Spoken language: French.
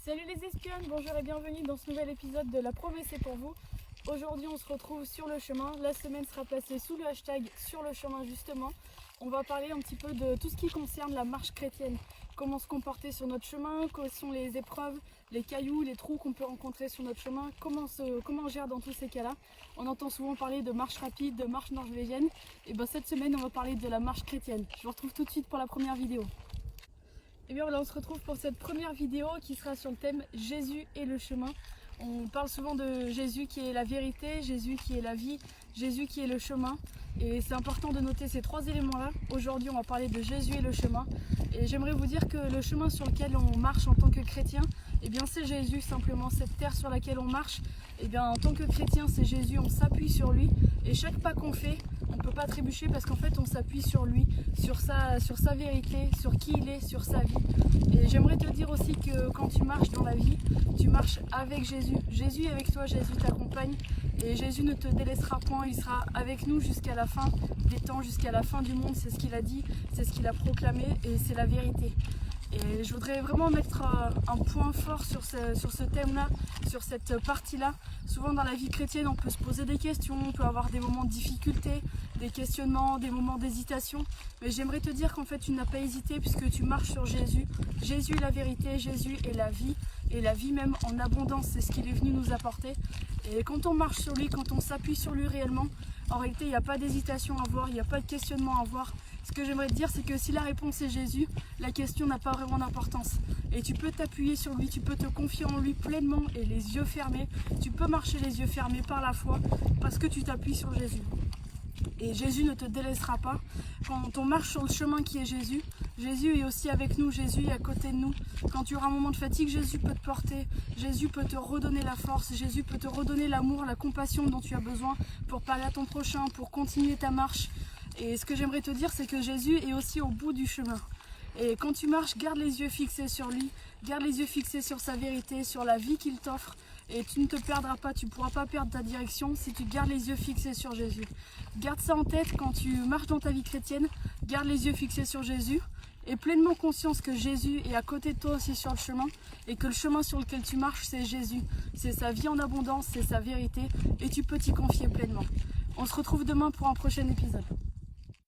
Salut les espionnes, bonjour et bienvenue dans ce nouvel épisode de La Promesse est pour vous. Aujourd'hui on se retrouve sur le chemin, la semaine sera placée sous le hashtag sur le chemin justement. On va parler un petit peu de tout ce qui concerne la marche chrétienne, comment se comporter sur notre chemin, quelles sont les épreuves, les cailloux, les trous qu'on peut rencontrer sur notre chemin, comment on gère dans tous ces cas-là. On entend souvent parler de marche rapide, de marche norvégienne, et bien cette semaine on va parler de la marche chrétienne. Je vous retrouve tout de suite pour la première vidéo. Et bien voilà, on se retrouve pour cette première vidéo qui sera sur le thème Jésus et le chemin. On parle souvent de Jésus qui est la vérité, Jésus qui est la vie, Jésus qui est le chemin. Et c'est important de noter ces trois éléments-là. Aujourd'hui, on va parler de Jésus et le chemin. Et j'aimerais vous dire que le chemin sur lequel on marche en tant que chrétien, eh bien c'est Jésus simplement. Cette terre sur laquelle on marche, eh bien en tant que chrétien, c'est Jésus, on s'appuie sur lui. Et chaque pas qu'on fait, on ne peut pas trébucher parce qu'en fait on s'appuie sur lui, sur sa vérité, sur qui il est, sur sa vie. Et j'aimerais te dire aussi que quand tu marches dans la vie, tu marches avec Jésus. Jésus est avec toi, Jésus t'accompagne et Jésus ne te délaissera point, il sera avec nous jusqu'à la fin des temps, jusqu'à la fin du monde, c'est ce qu'il a dit, c'est ce qu'il a proclamé et c'est la vérité. Et je voudrais vraiment mettre un point fort sur ce thème-là, sur cette partie-là. Souvent dans la vie chrétienne, on peut se poser des questions, on peut avoir des moments de difficulté, des questionnements, des moments d'hésitation. Mais j'aimerais te dire qu'en fait, tu n'as pas hésité puisque tu marches sur Jésus. Jésus est la vérité, Jésus est la vie. Et la vie même en abondance, c'est ce qu'il est venu nous apporter. Et quand on marche sur lui, quand on s'appuie sur lui réellement, en réalité, il n'y a pas d'hésitation à avoir, il n'y a pas de questionnement à avoir. Ce que j'aimerais te dire, c'est que si la réponse est Jésus, la question n'a pas vraiment d'importance. Et tu peux t'appuyer sur lui, tu peux te confier en lui pleinement et les yeux fermés. Tu peux marcher les yeux fermés par la foi parce que tu t'appuies sur Jésus. Et Jésus ne te délaissera pas. Quand on marche sur le chemin qui est Jésus, Jésus est aussi avec nous, Jésus est à côté de nous. Quand tu auras un moment de fatigue, Jésus peut te porter, Jésus peut te redonner la force, Jésus peut te redonner l'amour, la compassion dont tu as besoin pour parler à ton prochain, pour continuer ta marche. Et ce que j'aimerais te dire, c'est que Jésus est aussi au bout du chemin. Et quand tu marches, garde les yeux fixés sur lui, garde les yeux fixés sur sa vérité, sur la vie qu'il t'offre. Et tu ne te perdras pas, tu ne pourras pas perdre ta direction si tu gardes les yeux fixés sur Jésus. Garde ça en tête quand tu marches dans ta vie chrétienne, garde les yeux fixés sur Jésus et pleinement conscience que Jésus est à côté de toi aussi sur le chemin et que le chemin sur lequel tu marches, c'est Jésus. C'est sa vie en abondance, c'est sa vérité et tu peux t'y confier pleinement. On se retrouve demain pour un prochain épisode.